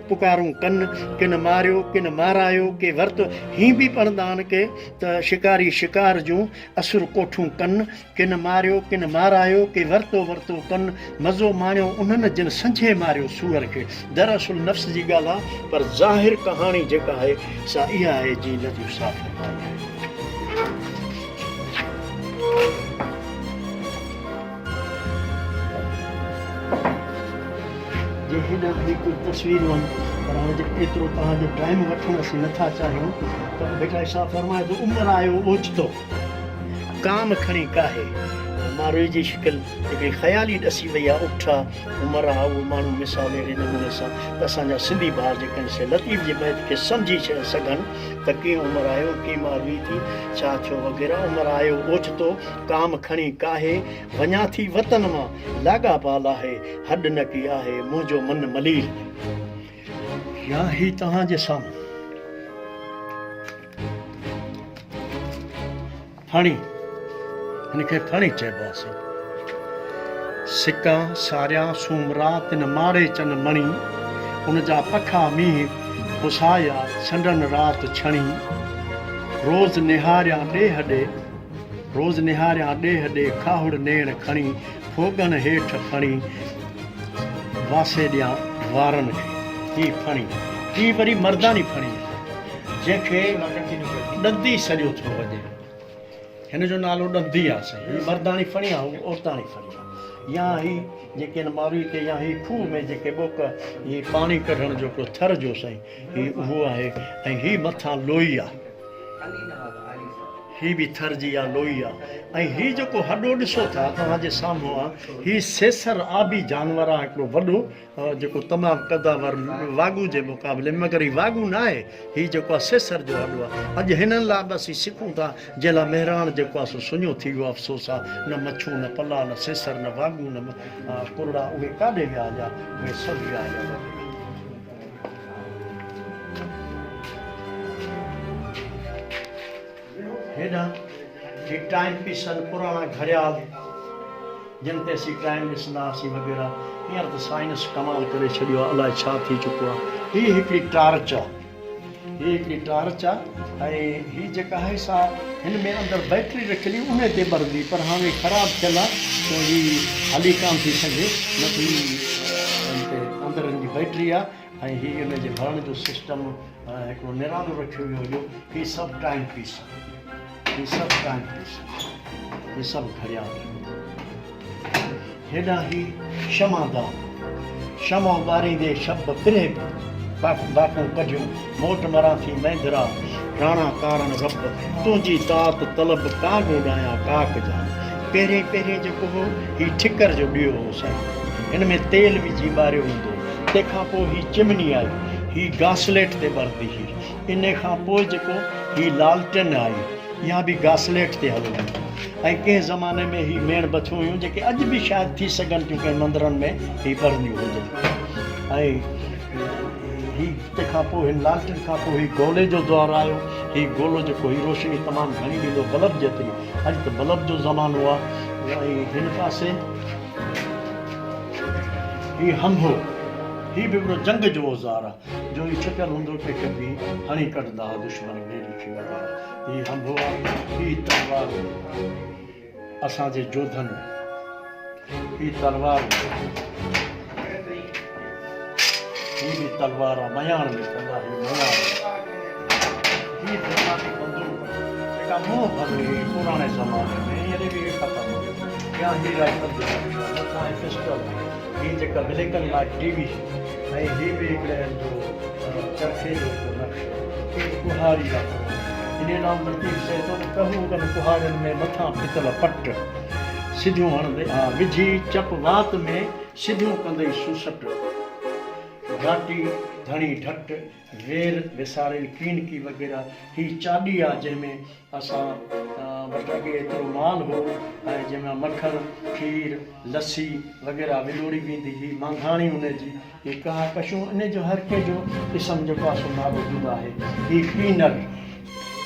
पुकारूं कनि किन मारियो किन मारायो के वर्त हीअं बि पढ़ंदा आहिनि के त शिकारी शिकार जूं असुर कोठूं कनि किन मारियो किन मारायो के वरतो वरतो कनि मज़ो माणियो उन्हनि जिन संझे मारियो सूअर खे। दरअसल नफ़्स जी ॻाल्हि आहे पर ज़ाहिर कहाणी जेका आहे सा इहा आहे जी नदियूं साफ़ आहे। जे हिन हिकु तस्वीरूं आहिनि पर हाणे एतिरो तव्हांजो टाइम वठणु असीं नथा चाहियूं त बेटा साहब फरमाए थो उमिरि आयो ओचितो काम खणी काहे मारोई जी शिकिल हिकिड़ी ख़याली ॾसी वई आहे उठा उमिरि आहे उहो माण्हू मिसाल अहिड़े नमूने सां त असांजा सिंधी ॿार जेके आहिनि से लतीफ़ जे बैत खे सम्झी सघनि त कीअं उमिरि आयो कीअं मारवी थी छा थियो वग़ैरह। उमिरि आयो ओचितो काम खणी काहे वञा थी वतन मां लाॻा पाल आहे हॾ न की आहे मुंहिंजो मन मलील। या ही तव्हांजे साम्हूं फणी हिनखे फणी चइबो आहे साईं। सिका सारिया सूम राति न मारे चन मणी उन जा पखा मींहं पुसाया संडन राति छणी रोज़ निहारिया ॾेह ॾे रोज़ निहारिया ॾेह ॾे खाहुड़ नेण खणी फोगन हेठि फणी वासे ॾियां वारनि खे। ही फणी ही वरी मर्दानी फणी जंहिंखे ॾंदी सॼो थो वञे हिन जो नालो ॾंदी आहे साईं। ही मर्दानी फणी आहे उहा औरतानी फणी आहे। या ही जेके आहिनि मारूई ते या ही खूह में जेके ॿोक ही पाणी कढण जो हिकिड़ो थर जो साईं ही उहो आहे। ऐं ही मथां लोई आहे ही बि थर जी आहे लोई आहे। ऐं ही जेको हॾो ॾिसो था तव्हांजे साम्हूं आहे ही सेसर आबी जानवर आहे हिकिड़ो वॾो जेको तमामु क़दावर वागू जे मुक़ाबले में मगर ही वागू न आहे ही जेको आहे सेसर जो हॾो आहे। अॼु हिननि लाइ बि असीं सिखूं था जंहिं लाइ महिराण जेको आहे सो सुञो थी वियो आहे अफ़सोस आहे न मच्छूं न पला न सेसर न वागू न कुरड़ा उहे काॾे विया जा उहे सभु विया जा। हेॾा ही टाइम पीस आहिनि पुराणा घड़ियाल जिन ते असीं टाइम ॾिसंदा हुआसीं वग़ैरह। हींअर त साइंस कमाल करे छॾियो आहे अलाए छा थी चुको आहे। हीअ हिकिड़ी टार्च आहे हीअ हिकिड़ी टार्च आहे ऐं हीअ जेका आहे सा हिन में अंदरि बैटरी रखियली उन ते ॿरंदी पर हाणे ख़राबु थियल आहे त हीअ हली कान थी सघे न त हीअ अंदरि जी बैटरी आहे ऐं हीअ हुन जे भरण जो सिस्टम हिकिड़ो निरालो रखियो वियो हुयो। हीअ सभु टाइम पीस ये सब टाइम पीस ये सब घड़ियाल। हेॾा ही क्षमादान क्षमा ॿारींदे शब पिरे बाकूं कढियूं मोट मरां थी महिंद्रा राणा कारण रब तुंहिंजी तात तलब का ॻोॾायां काक जा। पहिरें पहिरें जेको हो ही ठिकर जो ॾियो हो साईं हिन में तेल विझी ॿारियो हूंदो तंहिंखां पोइ ही चिमनी आई ही घासलेट ते ॿरंदी हुई इन खां पोइ जेको ही लालटेन आई या भी घासलेट ते हलूं। ऐं कंहिं ज़माने में ही मेण बथियूं हुयूं जेके अॼु बि शायदि थी सघनि थियूं कंहिं मंदरनि में ही ॿरंदियूं हुजनि। ऐं ही तंहिंखां पोइ हिन लालटिन खां पोइ ही गोले जो दौरु आयो। ही गोलो जेको ही रोशनी तमामु घणी ॾींदो बल्ब जेतिरी। अॼु त बल्ब जो ज़मानो आहे। ऐं हिन पासे ही हंभो, ही बि हिकिड़ो जंग जो औज़ार आहे जो ही छिकियल हूंदो कंहिंखे बि हणी कढंदा हुआ दुश्मन ॿेड़ी खे वग़ैरह। ही हंभो आहे, ही तलवार असांजे जोधनि, ही तलवार, ही भी तलवार आहे मयाण में कंदा, ही मयाण, ही ज़मानी बंदूक जेका मुंहुं भरणी हुई पुराणे ज़माने में, हींअर बि ख़तमु या ही राइफल जो मथां पिस्टल, ही जेका ब्लैक एंड वाइट टीवी, ऐं ही बि हिकिड़े जो चरखे जो नक्शो, ही कुहाड़ी आहे। इन नाम लतीफ़ चए थो त कहूं कुहाड़ियुनि में मथां पितल पट सिधियूं हणंदे विझी चप वात में सिधियूं कंदई सुसट, घाटी धणी ढट वेर विसारिन कीनकी वग़ैरह। ही चाॾी आहे जंहिंमें असां वटि अॻे एतिरो माल हो ऐं जंहिंमें मखण खीर लस्सी वग़ैरह विलोड़ी वेंदी हुई, मांघाणी हुनजी, ही कहा कशूं, इन जो हर कंहिंजो क़िस्म जेको आहे सो नालो जुदा आहे। ही कीनर,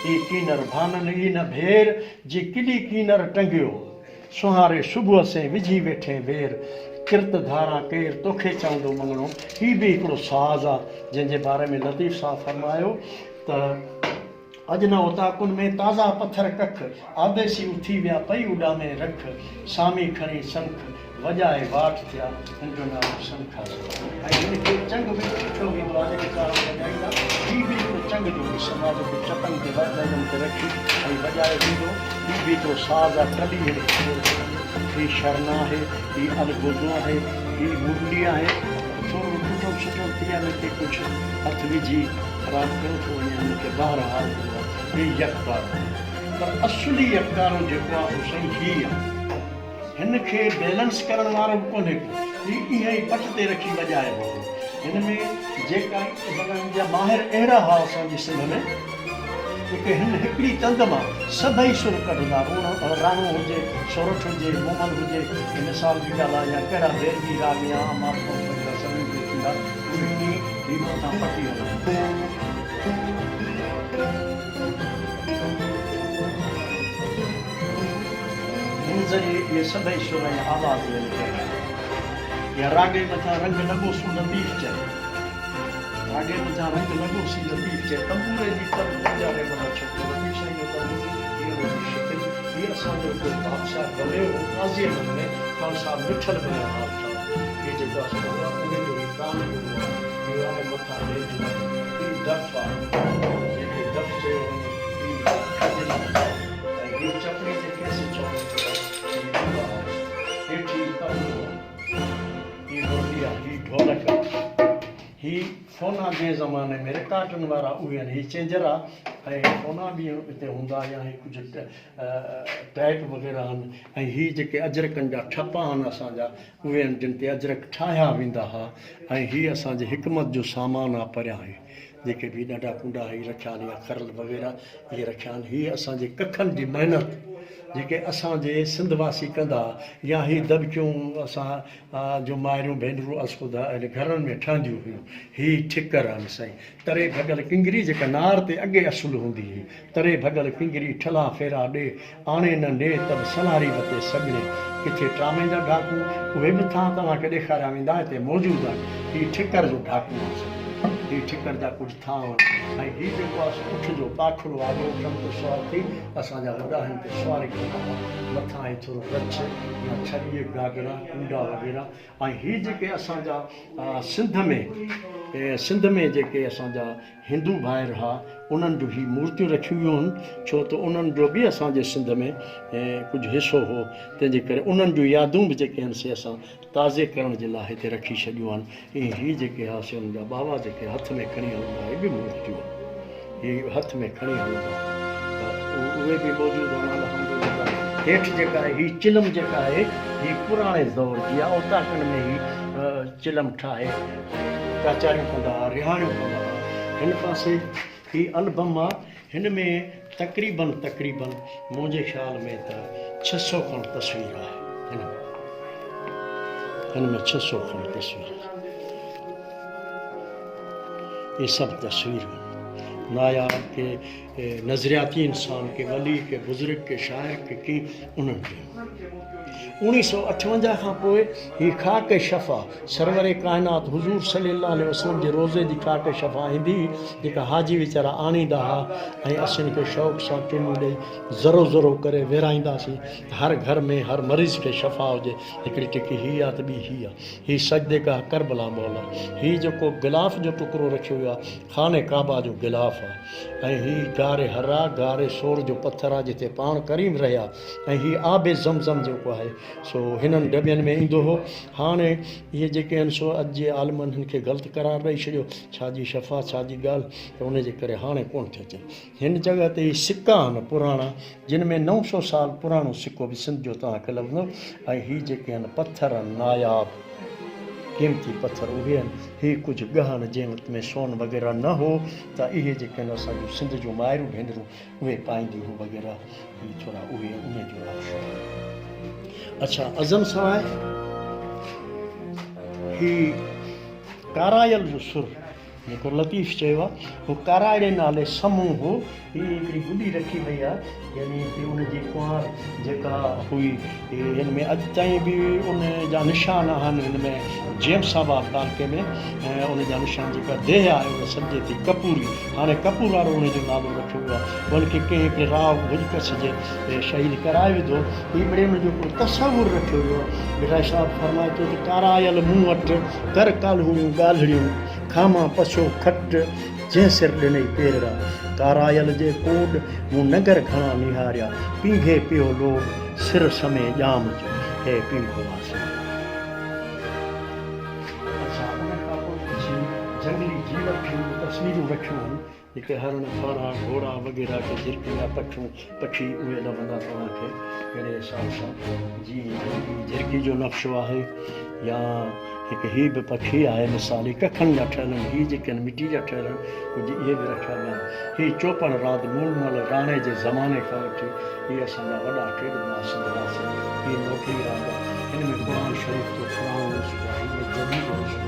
ही कीनर भाननि ई न भेर जी किॾी कीनर टंगियो, सुहारे सुबुह से विझी वेठे वेर, किरत धारा केर तोखे चवंदो मङणो। ही बि हिकिड़ो साज़ आहे जंहिंजे बारे में लतीफ़ साहब फरमायो त अॼु न उताकुन में ताज़ा पत्थर कख, आदेसी उथी विया पई उॾामे रख, सामी खणी संख वॼाए वाठ थिया, हिन जो नालो संख आहे। ऐं हिनखे चंग बि सुठो वेंदो आहे जेके चार वॼाईंदा। ही बि हिकिड़ो चंग जो क़िस्म आहे जेको चपनि ते वॼाइनि ते रखी ऐं वॼाए वेंदो। ही बि हिकिड़ो साज़ आहे, टली ही शरण आहे, ही अलगोज़ो आहे, ही मुरली आहे। थोरो टुटो सुठो थी आहे, हिनखे कुझु हथु विझी ख़राबु कयो थो वञे, हिनखे ॿाहिरि हाल थींदो आहे। ही यकदार, पर असुली यकदारो जेको आहे उहो साईं ही आहे। हिनखे बैलेंस करण वारो बि कोन्हे को, ही ईअं ई पट ते रखी वॼाइबो। हिन में जेका वॼाइण जा माहिर अहिड़ा हुआ असांजी सिंध में, जेके हिन हिकिड़ी तंद मां सभई सुर कढंदा, राणो हुजे, सोरठ हुजे, मोमन हुजे, मिसाल जी ॻाल्हि आहे, या कहिड़ा देरगी राग या अमाल वग़ैरह सभिनी खे थींदा, उहे ही मथां पटी हलंदा। हिन ज़रिए इहे सभई सुर ऐं आवाज़ या रागे मथां रंग लॻो सू लतीफ़ चए, रागे मथां रंग लॻो सी लतीफ़ चए, तंबूरे जी तब गुज़ारे वाला छोकिरो लतीफ़ साईं जो तंबूर, इहो शिकिल, हीअ असांजो हिकिड़ो बादशाह गले हो ग़ाज़ीअबद में, ख़ान साहब मिठल में हाल था। हीअ जेको असांजो आहे उन जो ई कान इहो आहे मथां ॾेढ हीअ दफ़ आहे, जंहिंखे दफ़ चयो ऐं हीअ चपड़ी जे कैसे चवणो हेठी तंबूर, ही मुरली आहे, ही ढोलक आहे, ही फोना जे ज़माने में रिकार्डनि वारा उहे आहिनि, ही चेंजर आहे ऐं फोना बि हिते हूंदा या ही कुझु टैप वग़ैरह आहिनि। ऐं ही जेके अजरकनि जा ठपा आहिनि असांजा उहे आहिनि जिन ते अजरक ठाहिया वेंदा हुआ। ऐं हीअ असांजे हिकमत जो सामान आहे परियां आहे, जेके बि ॾाढा कुंडा ही रखिया आहिनि या खरल वग़ैरह इहे रखिया आहिनि। हीअ असांजे कखनि जी महिनत जेके असांजे सिंधवासी कंदा, या ही दॿकियूं असां जो माइरूं भेनरूं असुदा घरनि में ठहंदियूं हुयूं। ही ठिकर आहिनि साईं, तरे भॻल किंगरी जेका नार ते अॻे असुलु हूंदी हुई, तरे भॻल किंगरी ठला फेरा ॾे, आणे न ॾे तब सलारी वते सॻिड़े, किथे ट्रामे जा ढाकू उहे बि था तव्हांखे ॾेखारिया वेंदा, हिते मौजूदु आहिनि। ही ठिकर जो ढाकू आहे, ही ठिकर जा कुझु था ऐं ही जेको आहे उठ जो पाखड़ो आहे, कम ते सुवार थी असांजा वॾा हिन ते सुवारी कंदा हुआ, मथां ही थोरो कच्छ या छॾीअ घाघरा कुंडा वग़ैरह। ऐं ही जेके असांजा सिंध में जेके असांजा हिंदू भाइर हुआ उन्हनि जो ही मूर्तियूं रखियूं हुयूं आहिनि, छो त उन्हनि जो बि असांजे सिंध में कुझु हिसो हो, तंहिंजे करे उन्हनि जूं यादूं बि जेके आहिनि से असां ताज़े करण जे लाइ हिते रखी छॾियूं आहिनि। ऐं ही जेके आहे से उन्हनि जा बाबा जेके हथ में खणी हलंदा, हे बि मूर्तियूं ही हथ में खणी हलंदा, उहे बि मौजूदु आहिनि अल्हम्दुलिल्लाह। हेठि जेका आहे ही चिलम जेका आहे ही पुराणे दौर जी आहे, उताकनि में ही चिलम ठाहे काचारियूं कंदा हुआ, रिहाणियूं कंदा हुआ। हिन पासे ही अलबम आहे, हिन में तक़रीबन मुंहिंजे ख़्याल में त 600 खण तस्वीर आहे, हिन में 600 खण तस्वीर आहे। ये सब तस्वीर नायाब के नज़रियाती इंसान के वली के बुज़ुर्ग के शायर के की उन्हनि 1958 खां पोइ ही खाक शफ़ा सरवर काइनात हुज़ूर सल्लल्लाहु अलैहि वसल्लम जे रोज़े जी खाक शफ़ा ईंदी जेका हाजी वीचारा आणींदा हुआ ऐं असीं खे शौक़ सां चुनी ॾेई ज़रो ज़रो करे विराईंदासीं हर घर में हर मरीज़ खे शफ़ा हुजे हिकिड़ी टिकी हीअ आहे त ॿी हीअ आहे हीअ सजदे का करबला मौला हीअ जेको गिलाफ़ जो टुकड़ो रखियो वियो आहे खाने काबा जो गिलाफ़ आहे ऐं हीअ गारे हरा गारे सोर जो पत्थर आहे जिते पाण करीम रहिया ऐं हीअ आबे ज़मज़म जेको आहे सो हिननि डॿियनि में ईंदो हो हाणे इहे जेके आहिनि सो अॼु जे आलमनि हिन खे ग़लति करार ॾेई छॾियो छाजी शफ़ा छाजी ॻाल्हि त उनजे करे हाणे कोन थी अचनि हिन जॻह ते सिक्का आहिनि पुराणा जिन में 900 साल पुराणो सिक्को बि सिंध जो तव्हांखे लभंदो ऐं हीअ जेके आहिनि पत्थर नायाब क़ीमती पत्थर उहे आहिनि हीअ कुझु गहन जंहिं वक़्त में सोन वग़ैरह न हो त इहे जेके आहिनि असांजो सिंध जूं माइरूं भेनरूं उहे पाईंदियूं वग़ैरह हीअ थोरा उहे उन जो आहे अच्छा अज़म सवाइ हीअ कारायल जो सुर जेको लतीफ़ चयो आहे उहो काराइड़े नाले समूह हो हीअ हिकिड़ी गुॾी रखी वई आहे यानी कि उनजी कुंवार जेका हुई हिन में अॼु ताईं बि उन जा निशान आहिनि हिन में जेम्साबाद इलाइक़े में ऐं उन जा निशान जेका देह आहे उन सम्झे थी कपूरी हाणे कपूर वारो उनजो नालो रखियो वियो आहे उनखे कंहिं हिकिड़े राव भुजकस जे शहीद कराए विधो हीअ मिड़े उनजो हिकिड़ो तसवुरु रखियो वियो आहे बिठाई साहिबु फरमाए थो त कारायल मूं वटि कर काल्हियूं ॻाल्हिड़ियूं खामा पछो खट जंहिं सिर ॾिनई पेरड़ा कारायल जे कोड मूं नगर घणा निहारिया पींघे पियो लोड सिर समय ॼाम जो हे पींघो वासी अच्छा उन खां पोइ जंगली जीव जूं तस्वीरूं रखियूं आहिनि जेके हरण फाड़ा घोड़ा वग़ैरह के झिरकिया पखी उहे लभंदा तव्हांखे कहिड़े हिसाब सां झिरकी जो नक्शो आहे या हिकु हीअ बि पखी आहे मिसाल कखनि जा ठहियल आहिनि हीअ जेके आहिनि मिटी जा ठहियल आहिनि कुझु इहे बि रखिया विया आहिनि हीअ चौपड़ रांदि मूलमल राणे जे ज़माने खां वठी इहे असांजा वॾा खेॾंदा हुआसीं हीअ नोकरी रांदि आहे हिन में क़ुर शरीफ़ जो क़ुर हुअसि हिन में जदीद हुअसि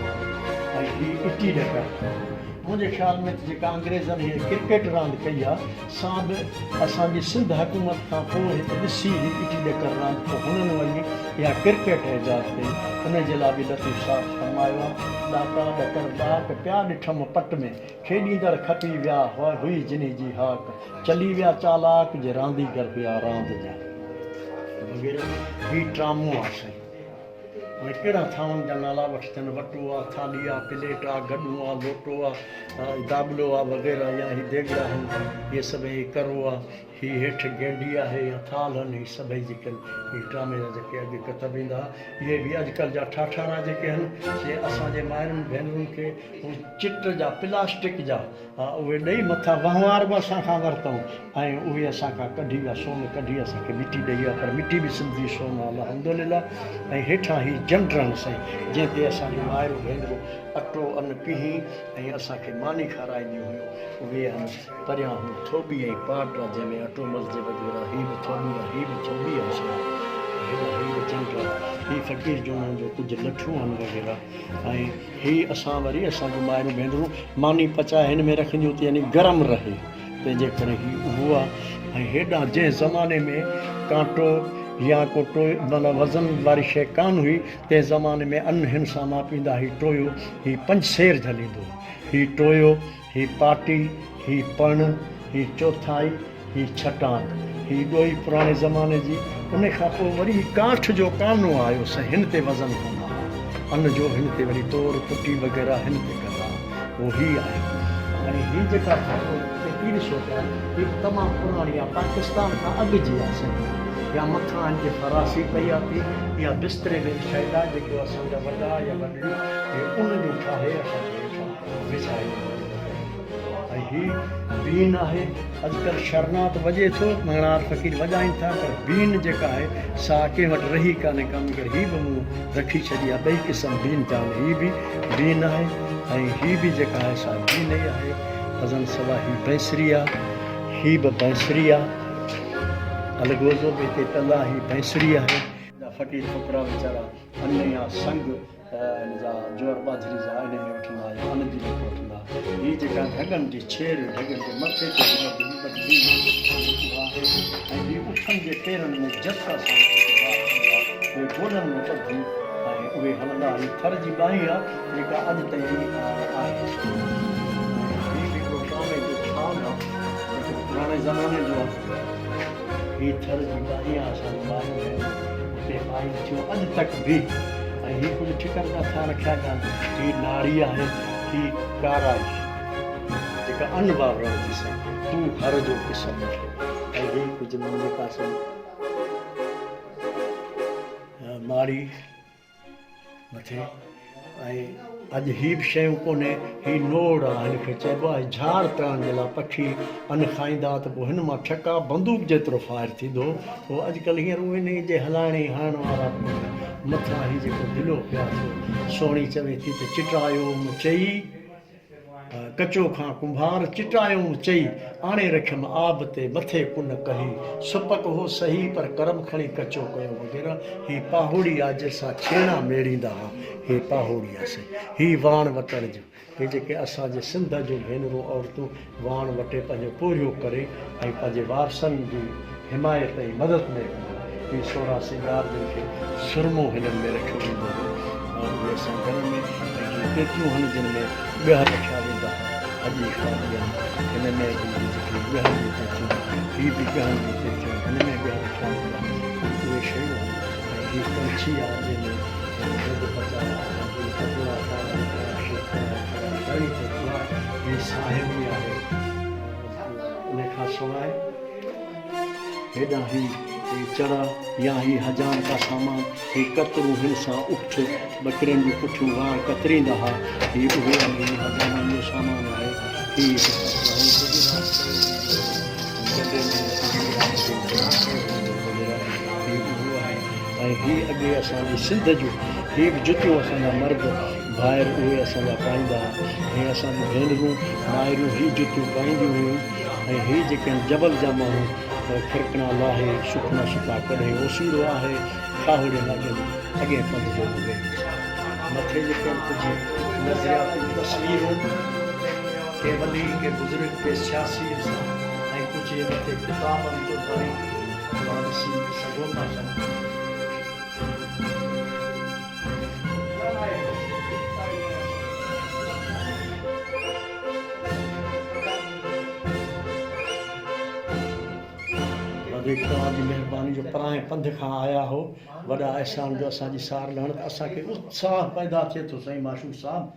ऐं हीअ इटी ॾका मुंहिंजे ख़्याल में जेका अंग्रेज़नि हीअ क्रिकेट रांदि कई आहे सां बि असांजी सिंध हुकूमत खां पोइ हिते ॾिसी इटी ॾकर रांदि पोइ हुननि वञी इहा क्रिकेट एजाद कई उनजे लाइ बि लतीफ़ साहिबु फरमायो आहे ॾाका ॾकर ॾाक पिया ॾिठमि पट में खेॾींदड़ खपी विया हुई जिनी जी हाक चली विया चालाक जे रांदीगर हुआ रांदि जा वग़ैरह हीअ ड्रामो आहे साईं हाणे कहिड़ा थांवनि जा नाला वठजनि वटो आहे थाली आहे प्लेट आहे गॾु आहे लोटो आहे दाबलो आहे वग़ैरह या हीअ देॻड़ा आहिनि इहे सभई करो आहे हीअ हेठि गेंडी आहे या थाल आहिनि हीअ सभई जेके आहिनि हीअ ड्रामे जा जेके अॻे कतब ईंदा इहे बि अॼुकल्ह जा ठाठारा जेके आहिनि से असांजे माइरुनि भेनरुनि खे उहे चिट जा प्लास्टिक जा उहे ॾेई मथां वहिंवार बि असां खां वरितऊं ऐं उहे असां खां कढी विया सोन कढी असांखे मिटी ॾेई आहे पर मिटी बि सिंधी सोन आहे अल्हम्दुलिल्लाह ऐं हेठां हीअ जंडरनि साईं जंहिं ते असांजी माइरूं भेनरूं अटो अन पीही ऐं असांखे मानी खाराईंदियूं हुयूं उहे आहिनि परियां हू थोबी ऐं पाट आहे जंहिंमें अटो मलजे वग़ैरह हीअ बि थोबी आहे हीअ बि थोबी आहे हीअ बि चंड हीअ फ़क़ीर जो उन्हनि जो कुझु लठूं आहिनि वग़ैरह ऐं हीअ असां वरी असांजूं माइरूं भेनरूं मानी पचाए हिन में रखंदियूं त यानी गरम रहे तंहिंजे करे हीअ उहो आहे ऐं हेॾां जंहिं ज़माने में कांटो या को माना वज़न वारी शइ कान हुई तंहिं ज़माने में अन हिन सां मापींदा हीअ टोयो हीअ पंजसेर झलींदो हीअ टोयो हीअ पाटी हीअ पण हीअ चौथाई हीअ छटांग हीअ ॾोही पुराणे ज़माने जी उन खां पोइ वरी काठ जो कानो आयो सां हिन ते वज़न कंदा हुआ अन जो हिन ते वरी तोड़ पुटी वग़ैरह हिन ते कंदा उहो हीअ आहे ऐं हीअ जेका ॾिसो पिया हीअ तमामु पुराणी आहे पाकिस्तान खां अॻु जी आहे साईं या मथां हिनजे फरासी पई आहे थी या बिस्तरे में शइ आहे जेको असांजा वॾा या वॾियूं उन जो ठाहे असांखे विछाए ऐं हीअ बीन आहे अॼुकल्ह शरनात वॼे थो मङणार फ़क़ीर वॼाइनि था पर बीन जेका आहे सा कंहिं वटि रही कान्हे कमु करे हीअ बि मूं रखी छॾी आहे ॿई क़िस्म बीन था हीअ बि बीन आहे ऐं हीअ बि जेका आहे सा बीन ई आहे अज़न सवा हीअ बैंसरी आहे हीअ बि बैंसरी आहे अलगोज़ो बि हिते कंदा हीअ बैंसरी आहे फ़क़ीर फ़ुकरा वीचारा अन या संग हिन जा जोर बाजरी जा इन में वठंदा या अन जी वठंदा ही जेका ढगनि जी छेड़ ढगनि जे मथे ते बदली आहे ऐं ॿी उठनि जे पेरनि में जस सां उहे गोॾनि में ॿधी ऐं उहे हलंदा ही थर जी बाही आहे जेका अॼु ताईं आहे ही हिकिड़ो कामे जो छान आहे जेको पुराणे ज़माने जो आहे ही थर जी बाही आहे असांजी बाही में उते बाही थियो अॼु तक बि ऐं ही कुझु ठिकनि था थिया रखिया कान ही नाड़ी आहे ही काराई जेका अन्न वावरण जी से तू हर जो क़िस्म ऐं ही कुझु नंढे पासे माड़ी मथे ऐं अॼु ही बि शयूं कोन्हे ही नोड़ आहे हिनखे चइबो आहे झाड़ तरण जे लाइ पखी अन्न खाईंदा त पोइ हिन मां ठका बंदूक जेतिरो फायर थींदो पोइ अॼुकल्ह हींअर उहे न जे हलाइण हणण वारा मथां ही जेको दिलो पिया थियो सोणी चवे थी त चिटायो चई कचो खां कुंभार चिटायो चई आणे रखियमि आब ते मथे कुन कही सुपक हो सही पर करम खणी कचो कयो वग़ैरह ही पाहुड़ी आहे जंहिंसां छेणा मेड़ींदा हुआ हे पाहुड़ी आहे ही वाण वटण जो हे जेके असांजे सिंध जो भेनरूं औरतूं वाण वटे पंहिंजो पूरियो करे ऐं पंहिंजे वारसनि जी हिमायत ऐं मदद में ही सोरहां सिंगार जंहिंखे सुरमो हिननि में रखियो वेंदो हो उहे असां घर में केतिरियूं हन जिन में ॿिया रखिया वेंदा अॼु हिन में जेके ॿिया ही बि ॻहण जी थियूं हिन में ॿिया रखिया वेंदा उहे शयूं ऐं ही पंछी आहे जंहिंमें ही साहिबी आहे उन खां सवाइ हेॾां ही चड़ा या ही हजाम का सामान ही कतरूं हिन सां उठ बकरियुनि जूं पुठियूं वाण कतरींदा हुआ ही उहे हजामनि जो सामान आहे ही ऐं ही अॻे असांजी सिंध जूं ही बि जुतियूं असांजा मर्द ॿाहिरि उहे असांजा पाईंदा हे असांजी भेनरूं माइरूं ही जुतियूं पाईंदियूं हुयूं ऐं ही जेके जबल जा माण्हू खिरकणा लाहे सुखना सुखा कढे ओसीरो आहे खाहुड़े लॻनि अॻे पंध जो उहे मथे जेके कुझु नज़रियाती तस्वीरूं के वली के बुज़ुर्ग के सियासी ऐं कुझु मथे किताबनि जो खणी ॾिसी सघो था तव्हांजी महिरबानी जो पराए पंध खां आया हो वॾा अहसान जो असांजी सार लहण असांखे उत्साह पैदा थिए थो साईं माशूक साहब